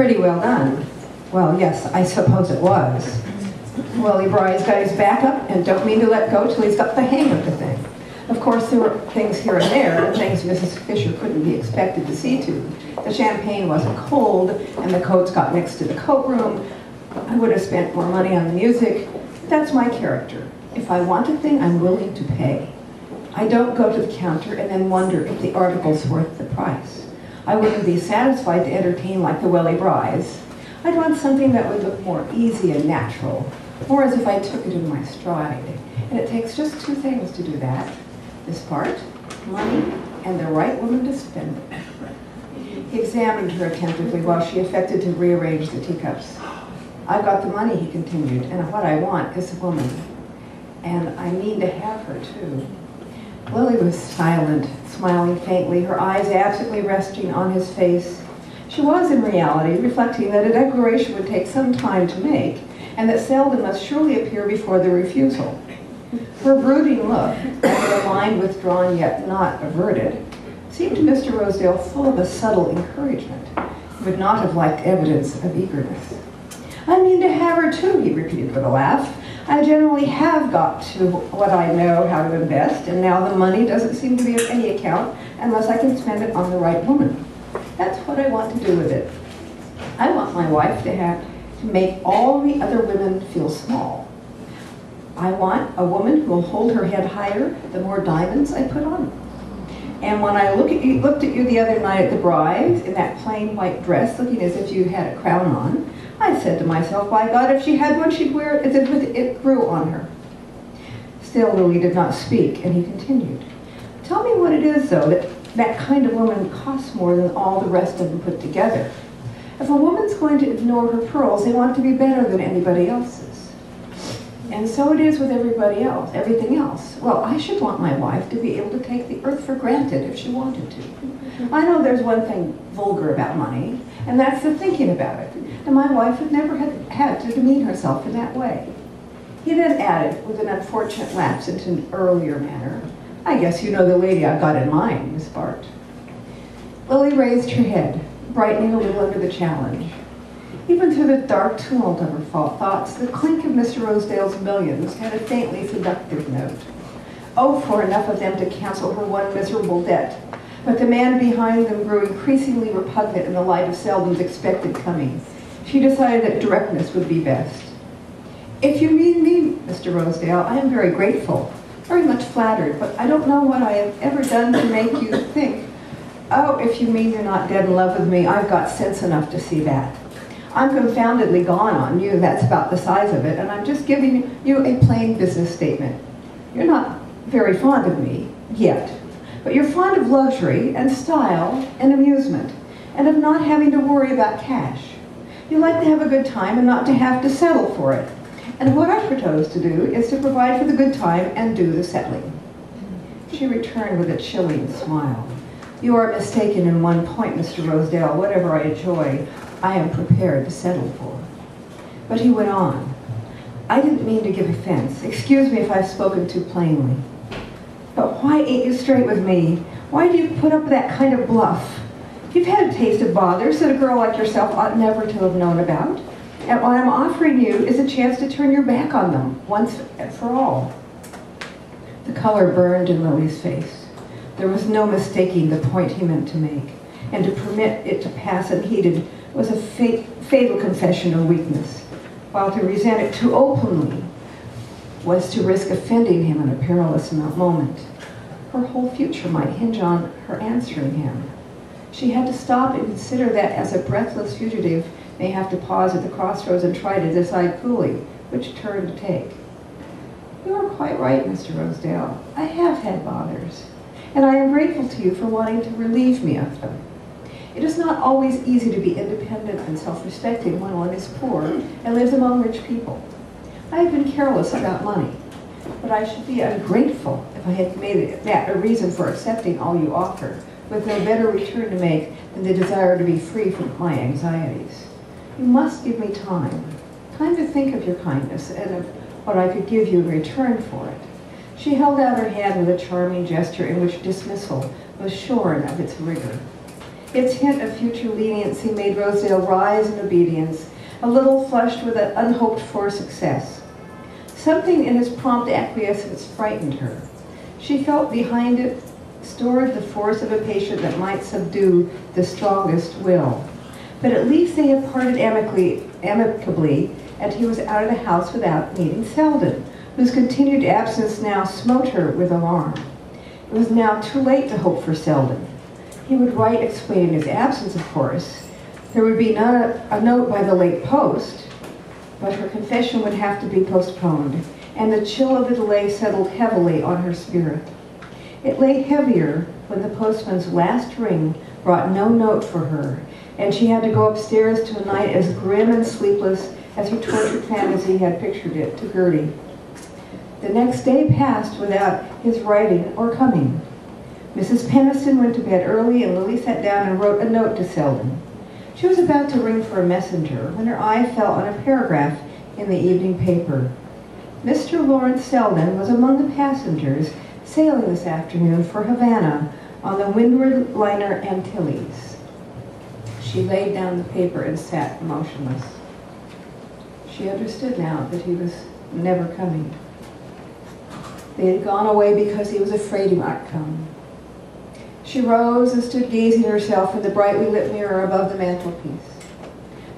Pretty well done. Well, yes, I suppose it was. Willie Bry's got his back up and don't mean to let go till he's got the hang of the thing. Of course, there were things here and there, and things Mrs. Fisher couldn't be expected to see to. The champagne wasn't cold, and the coats got mixed to the coat room. I would have spent more money on the music. That's my character. If I want a thing, I'm willing to pay. I don't go to the counter and then wonder if the article's worth the price. I wouldn't be satisfied to entertain like the Willie Brys. I'd want something that would look more easy and natural, more as if I took it in my stride. And it takes just two things to do that. This part, money, and the right woman to spend it. He examined her attentively while she affected to rearrange the teacups. I've got the money, he continued, and what I want is a woman. And I mean to have her, too. Lily was silent, smiling faintly, her eyes absently resting on his face. She was, in reality, reflecting that a declaration would take some time to make, and that Selden must surely appear before the refusal. Her brooding look, under a mind withdrawn yet not averted, seemed to Mr. Rosedale full of a subtle encouragement. He would not have liked evidence of eagerness. I mean to have her too, he repeated with a laugh. I generally have got to what I know how to invest, and now the money doesn't seem to be of any account unless I can spend it on the right woman. That's what I want to do with it. I want my wife to make all the other women feel small. I want a woman who will hold her head higher the more diamonds I put on. And when I looked at you the other night at the Bry's in that plain white dress, looking as if you had a crown on, I said to myself, by God, if she had one, she'd wear it as if it grew on her. Still, Louis did not speak, and he continued. Tell me what it is, though, that kind of woman costs more than all the rest of them put together. If a woman's going to ignore her pearls, they want to be better than anybody else's. And so it is with everybody else, everything else. Well, I should want my wife to be able to take the earth for granted if she wanted to. I know there's one thing vulgar about money, and that's the thinking about it. And my wife had never had to demean herself in that way. He then added, with an unfortunate lapse into an earlier manner, I guess you know the lady I've got in mind, Miss Bart. Lily raised her head, brightening a little under the challenge. Even through the dark tumult of her thoughts, the clink of Mr. Rosedale's millions had a faintly seductive note. Oh, for enough of them to cancel her one miserable debt. But the man behind them grew increasingly repugnant in the light of Selden's expected coming. She decided that directness would be best. If you mean me, Mr. Rosedale, I am very grateful, very much flattered, but I don't know what I have ever done to make you think. Oh, if you mean you're not dead in love with me, I've got sense enough to see that. I'm confoundedly gone on you, that's about the size of it, and I'm just giving you a plain business statement. You're not very fond of me, yet, but you're fond of luxury and style and amusement, and of not having to worry about cash. You like to have a good time and not to have to settle for it. And what I propose to do is to provide for the good time and do the settling. She returned with a chilling smile. You are mistaken in one point, Mr. Rosedale. Whatever I enjoy, I am prepared to settle for. But he went on. I didn't mean to give offense. Excuse me if I've spoken too plainly. But why ain't you straight with me? Why do you put up with that kind of bluff? You've had a taste of bothers that a girl like yourself ought never to have known about. And what I'm offering you is a chance to turn your back on them, once and for all. The color burned in Lily's face. There was no mistaking the point he meant to make, and to permit it to pass unheeded was a fatal confession of weakness, while to resent it too openly was to risk offending him in a perilous moment. Her whole future might hinge on her answering him. She had to stop and consider that as a breathless fugitive may have to pause at the crossroads and try to decide coolly which turn to take. You are quite right, Mr. Rosedale. I have had bothers, and I am grateful to you for wanting to relieve me of them. It is not always easy to be independent and self-respecting when one is poor and lives among rich people. I have been careless about money, but I should be ungrateful if I had made that a reason for accepting all you offer, with no better return to make than the desire to be free from my anxieties. You must give me time to think of your kindness and of what I could give you in return for it. She held out her hand with a charming gesture in which dismissal was shorn of its rigor. Its hint of future leniency made Rosedale rise in obedience, a little flushed with an unhoped-for success. Something in his prompt acquiescence frightened her. She felt behind it stored the force of a patient that might subdue the strongest will. But at least they had parted amicably, and he was out of the house without meeting Selden, whose continued absence now smote her with alarm. It was now too late to hope for Selden. He would write explaining his absence, of course. There would be a note by the late post, but her confession would have to be postponed, and the chill of the delay settled heavily on her spirit. It lay heavier when the postman's last ring brought no note for her, and she had to go upstairs to a night as grim and sleepless as her tortured fantasy had pictured it to Gertie. The next day passed without his writing or coming. Mrs. Penniston went to bed early, and Lily sat down and wrote a note to Selden. She was about to ring for a messenger when her eye fell on a paragraph in the evening paper. Mr. Lawrence Selden was among the passengers sailing this afternoon for Havana on the windward liner Antilles. She laid down the paper and sat motionless. She understood now that he was never coming. They had gone away because he was afraid he might come. She rose and stood gazing at herself in the brightly lit mirror above the mantelpiece.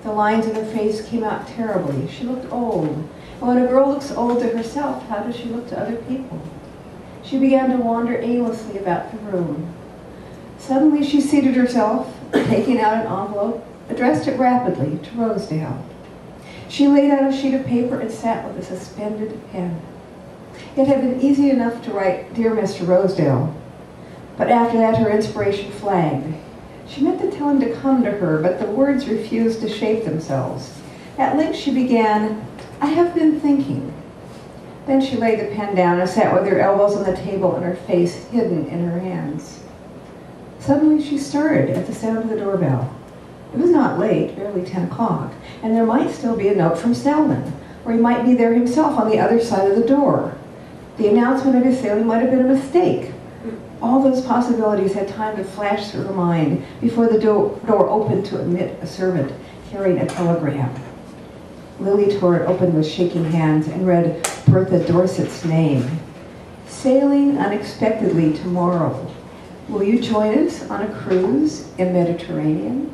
The lines in her face came out terribly. She looked old. And when a girl looks old to herself, how does she look to other people? She began to wander aimlessly about the room. Suddenly she seated herself, taking out an envelope, addressed it rapidly to Rosedale. She laid out a sheet of paper and sat with a suspended pen. It had been easy enough to write, "Dear Mr. Rosedale," but after that her inspiration flagged. She meant to tell him to come to her, but the words refused to shape themselves. At length she began, "I have been thinking." Then she laid the pen down and sat with her elbows on the table and her face hidden in her hands. Suddenly she started at the sound of the doorbell. It was not late, barely 10 o'clock, and there might still be a note from Selden, or he might be there himself on the other side of the door. The announcement of his sailing might have been a mistake. All those possibilities had time to flash through her mind before the door opened to admit a servant carrying a telegram. Lily tore it open with shaking hands and read Bertha Dorset's name. "Sailing unexpectedly tomorrow. Will you join us on a cruise in Mediterranean?"